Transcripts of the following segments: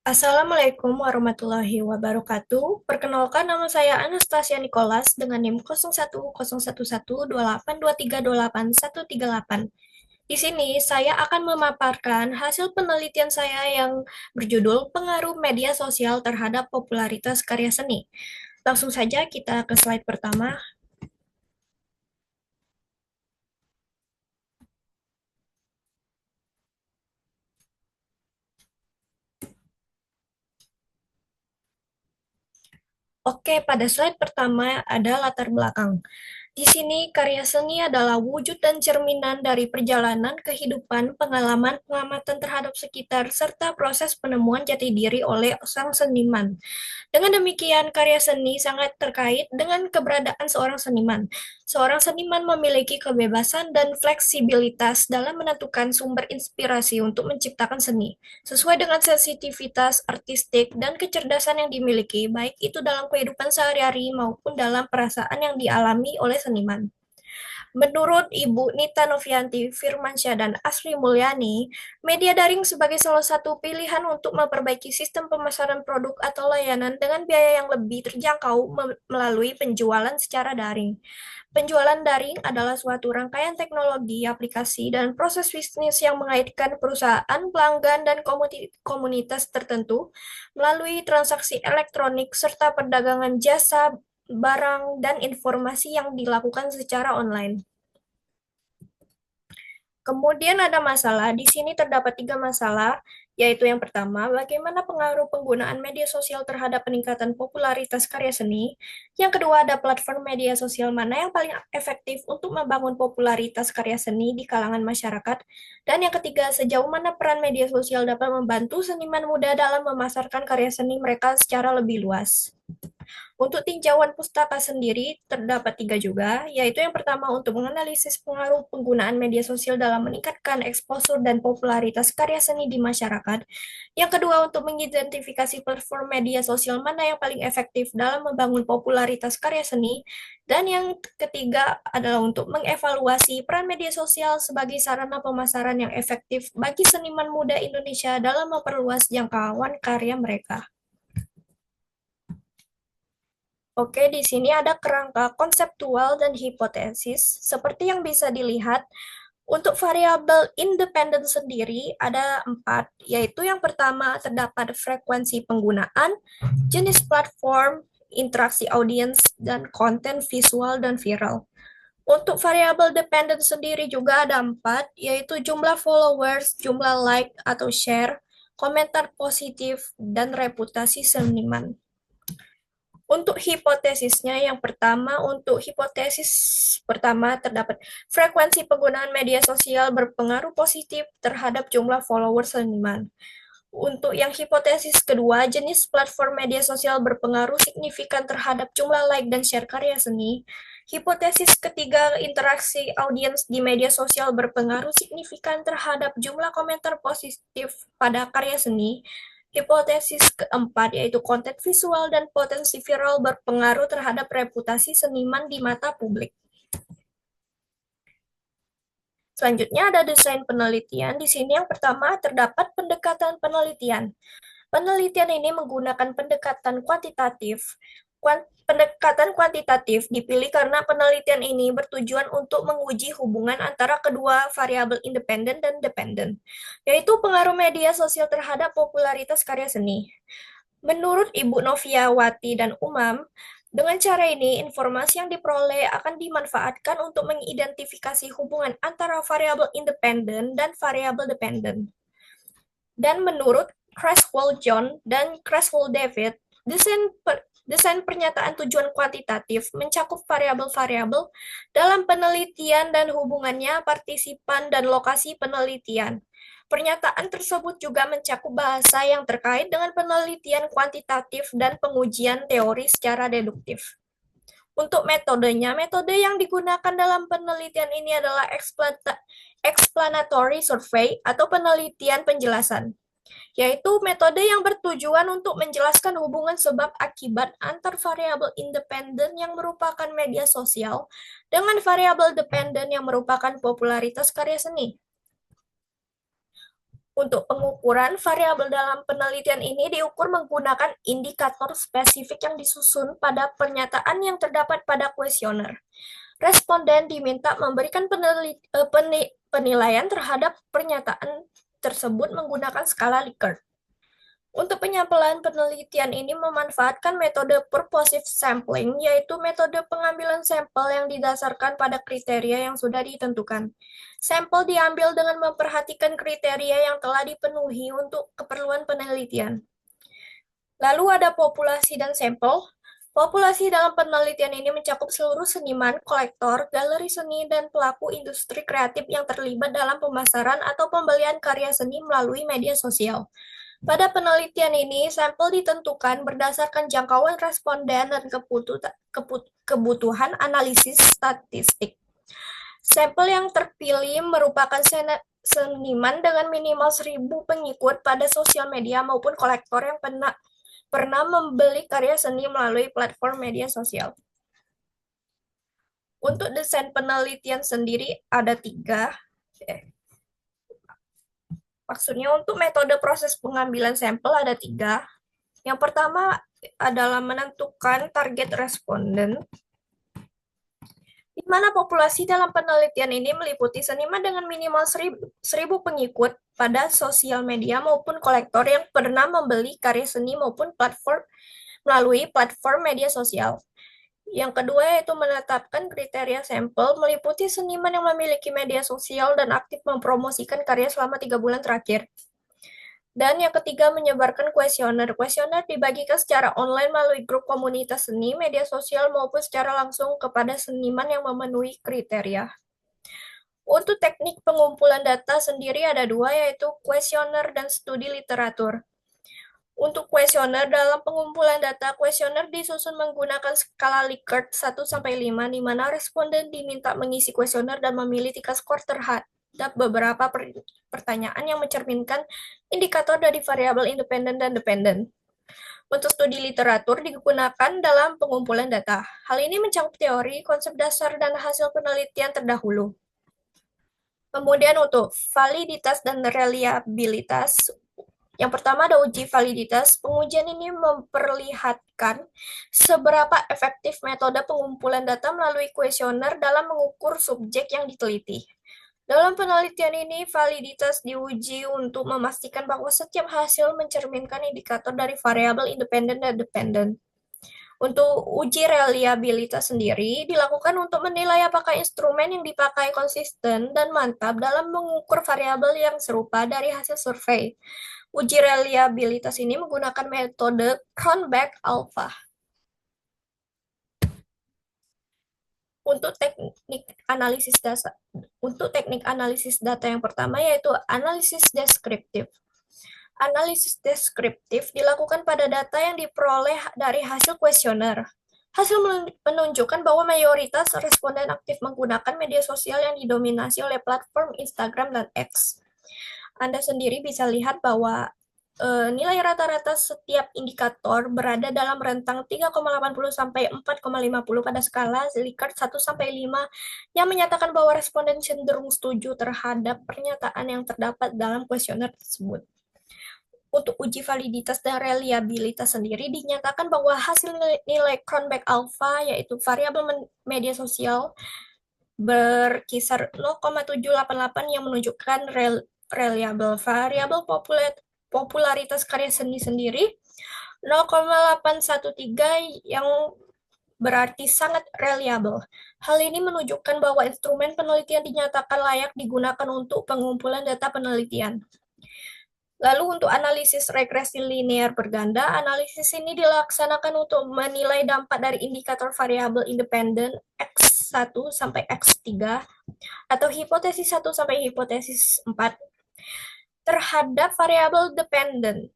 Assalamualaikum warahmatullahi wabarakatuh. Perkenalkan, nama saya Anastasia Nicholas dengan NIM 01112823281138. Di sini saya akan memaparkan hasil penelitian saya yang berjudul Pengaruh Media Sosial Terhadap Popularitas Karya Seni. Langsung saja kita ke slide pertama. Oke, pada slide pertama ada latar belakang. Di sini, karya seni adalah wujud dan cerminan dari perjalanan kehidupan, pengalaman, pengamatan terhadap sekitar, serta proses penemuan jati diri oleh sang seniman. Dengan demikian, karya seni sangat terkait dengan keberadaan seorang seniman. Seorang seniman memiliki kebebasan dan fleksibilitas dalam menentukan sumber inspirasi untuk menciptakan seni, sesuai dengan sensitivitas artistik dan kecerdasan yang dimiliki, baik itu dalam kehidupan sehari-hari maupun dalam perasaan yang dialami oleh seniman. Menurut Ibu Nita Novianti Firmansyah dan Asri Mulyani, media daring sebagai salah satu pilihan untuk memperbaiki sistem pemasaran produk atau layanan dengan biaya yang lebih terjangkau melalui penjualan secara daring. Penjualan daring adalah suatu rangkaian teknologi, aplikasi, dan proses bisnis yang mengaitkan perusahaan, pelanggan, dan komunitas tertentu melalui transaksi elektronik serta perdagangan jasa, barang, dan informasi yang dilakukan secara online. Kemudian ada masalah, di sini terdapat tiga masalah, yaitu yang pertama, bagaimana pengaruh penggunaan media sosial terhadap peningkatan popularitas karya seni. Yang kedua, ada platform media sosial mana yang paling efektif untuk membangun popularitas karya seni di kalangan masyarakat. Dan yang ketiga, sejauh mana peran media sosial dapat membantu seniman muda dalam memasarkan karya seni mereka secara lebih luas. Untuk tinjauan pustaka sendiri terdapat tiga juga, yaitu yang pertama untuk menganalisis pengaruh penggunaan media sosial dalam meningkatkan eksposur dan popularitas karya seni di masyarakat. Yang kedua untuk mengidentifikasi platform media sosial mana yang paling efektif dalam membangun popularitas karya seni. Dan yang ketiga adalah untuk mengevaluasi peran media sosial sebagai sarana pemasaran yang efektif bagi seniman muda Indonesia dalam memperluas jangkauan karya mereka. Oke, di sini ada kerangka konseptual dan hipotesis. Seperti yang bisa dilihat, untuk variabel independen sendiri ada empat, yaitu yang pertama terdapat frekuensi penggunaan, jenis platform, interaksi audiens, dan konten visual dan viral. Untuk variabel dependen sendiri juga ada empat, yaitu jumlah followers, jumlah like atau share, komentar positif, dan reputasi seniman. Untuk hipotesisnya, yang pertama, untuk hipotesis pertama terdapat frekuensi penggunaan media sosial berpengaruh positif terhadap jumlah followers seniman. Untuk yang hipotesis kedua, jenis platform media sosial berpengaruh signifikan terhadap jumlah like dan share karya seni. Hipotesis ketiga, interaksi audiens di media sosial berpengaruh signifikan terhadap jumlah komentar positif pada karya seni. Hipotesis keempat, yaitu konten visual dan potensi viral berpengaruh terhadap reputasi seniman di mata publik. Selanjutnya ada desain penelitian. Di sini yang pertama terdapat pendekatan penelitian. Penelitian ini menggunakan pendekatan kuantitatif. Pendekatan kuantitatif dipilih karena penelitian ini bertujuan untuk menguji hubungan antara kedua variabel independen dan dependen, yaitu pengaruh media sosial terhadap popularitas karya seni. Menurut Ibu Noviawati dan Umam, dengan cara ini, informasi yang diperoleh akan dimanfaatkan untuk mengidentifikasi hubungan antara variabel independen dan variabel dependen. Dan menurut Creswell John dan Creswell David, desain pernyataan tujuan kuantitatif mencakup variabel-variabel dalam penelitian dan hubungannya partisipan dan lokasi penelitian. Pernyataan tersebut juga mencakup bahasa yang terkait dengan penelitian kuantitatif dan pengujian teori secara deduktif. Untuk metodenya, metode yang digunakan dalam penelitian ini adalah explanatory survey atau penelitian penjelasan, yaitu metode yang bertujuan untuk menjelaskan hubungan sebab akibat antar variabel independen yang merupakan media sosial dengan variabel dependen yang merupakan popularitas karya seni. Untuk pengukuran, variabel dalam penelitian ini diukur menggunakan indikator spesifik yang disusun pada pernyataan yang terdapat pada kuesioner. Responden diminta memberikan penilaian terhadap pernyataan tersebut menggunakan skala Likert. Untuk penyampaian penelitian ini memanfaatkan metode purposive sampling, yaitu metode pengambilan sampel yang didasarkan pada kriteria yang sudah ditentukan. Sampel diambil dengan memperhatikan kriteria yang telah dipenuhi untuk keperluan penelitian. Lalu ada populasi dan sampel. Populasi dalam penelitian ini mencakup seluruh seniman, kolektor, galeri seni, dan pelaku industri kreatif yang terlibat dalam pemasaran atau pembelian karya seni melalui media sosial. Pada penelitian ini, sampel ditentukan berdasarkan jangkauan responden dan kebutuhan analisis statistik. Sampel yang terpilih merupakan seniman dengan minimal 1.000 pengikut pada sosial media maupun kolektor yang pernah membeli karya seni melalui platform media sosial. Untuk desain penelitian sendiri ada 3. Maksudnya untuk metode proses pengambilan sampel ada 3. Yang pertama adalah menentukan target responden, di mana populasi dalam penelitian ini meliputi seniman dengan minimal 1.000 pengikut pada sosial media maupun kolektor yang pernah membeli karya seni maupun melalui platform media sosial. Yang kedua yaitu menetapkan kriteria sampel, meliputi seniman yang memiliki media sosial dan aktif mempromosikan karya selama 3 bulan terakhir. Dan yang ketiga, menyebarkan kuesioner. Kuesioner dibagikan secara online melalui grup komunitas seni, media sosial, maupun secara langsung kepada seniman yang memenuhi kriteria. Untuk teknik pengumpulan data sendiri ada 2, yaitu kuesioner dan studi literatur. Untuk kuesioner, dalam pengumpulan data, kuesioner disusun menggunakan skala Likert 1-5, di mana responden diminta mengisi kuesioner dan memilih tingkat skor terhadap beberapa pertanyaan yang mencerminkan indikator dari variabel independen dan dependen. Untuk studi literatur digunakan dalam pengumpulan data. Hal ini mencakup teori, konsep dasar, dan hasil penelitian terdahulu. Kemudian untuk validitas dan reliabilitas, yang pertama ada uji validitas. Pengujian ini memperlihatkan seberapa efektif metode pengumpulan data melalui kuesioner dalam mengukur subjek yang diteliti. Dalam penelitian ini, validitas diuji untuk memastikan bahwa setiap hasil mencerminkan indikator dari variabel independen dan dependen. Untuk uji reliabilitas sendiri dilakukan untuk menilai apakah instrumen yang dipakai konsisten dan mantap dalam mengukur variabel yang serupa dari hasil survei. Uji reliabilitas ini menggunakan metode Cronbach-Alpha. Untuk teknik analisis data yang pertama yaitu analisis deskriptif. Analisis deskriptif dilakukan pada data yang diperoleh dari hasil kuesioner. Hasil menunjukkan bahwa mayoritas responden aktif menggunakan media sosial yang didominasi oleh platform Instagram dan X. Anda sendiri bisa lihat bahwa nilai rata-rata setiap indikator berada dalam rentang 3,80 sampai 4,50 pada skala Likert 1-5 yang menyatakan bahwa responden cenderung setuju terhadap pernyataan yang terdapat dalam kuesioner tersebut. Untuk uji validitas dan reliabilitas sendiri dinyatakan bahwa hasil nilai Cronbach-Alpha yaitu variabel media sosial berkisar 0,788 yang menunjukkan reliable. Variabel popularitas karya seni sendiri 0,813 yang berarti sangat reliable. Hal ini menunjukkan bahwa instrumen penelitian dinyatakan layak digunakan untuk pengumpulan data penelitian. Lalu untuk analisis regresi linear berganda, analisis ini dilaksanakan untuk menilai dampak dari indikator variabel independen X1 sampai X3 atau hipotesis 1 sampai hipotesis 4 terhadap variabel dependen.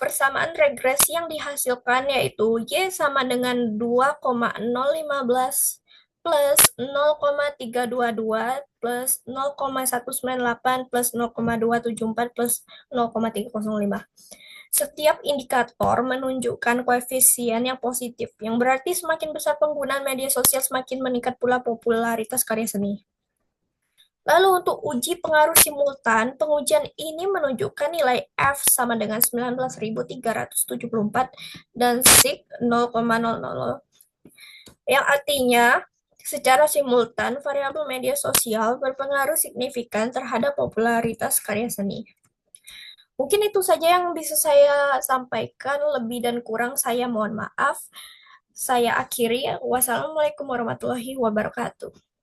Persamaan regresi yang dihasilkan yaitu Y sama dengan 2,015 plus 0,322 plus 0,198 plus 0,274 plus 0,305. Setiap indikator menunjukkan koefisien yang positif, yang berarti semakin besar penggunaan media sosial, semakin meningkat pula popularitas karya seni. Lalu untuk uji pengaruh simultan, pengujian ini menunjukkan nilai F sama dengan 19.374 dan sig 0,000, yang artinya secara simultan variabel media sosial berpengaruh signifikan terhadap popularitas karya seni. Mungkin itu saja yang bisa saya sampaikan, lebih dan kurang saya mohon maaf. Saya akhiri. Wassalamualaikum warahmatullahi wabarakatuh.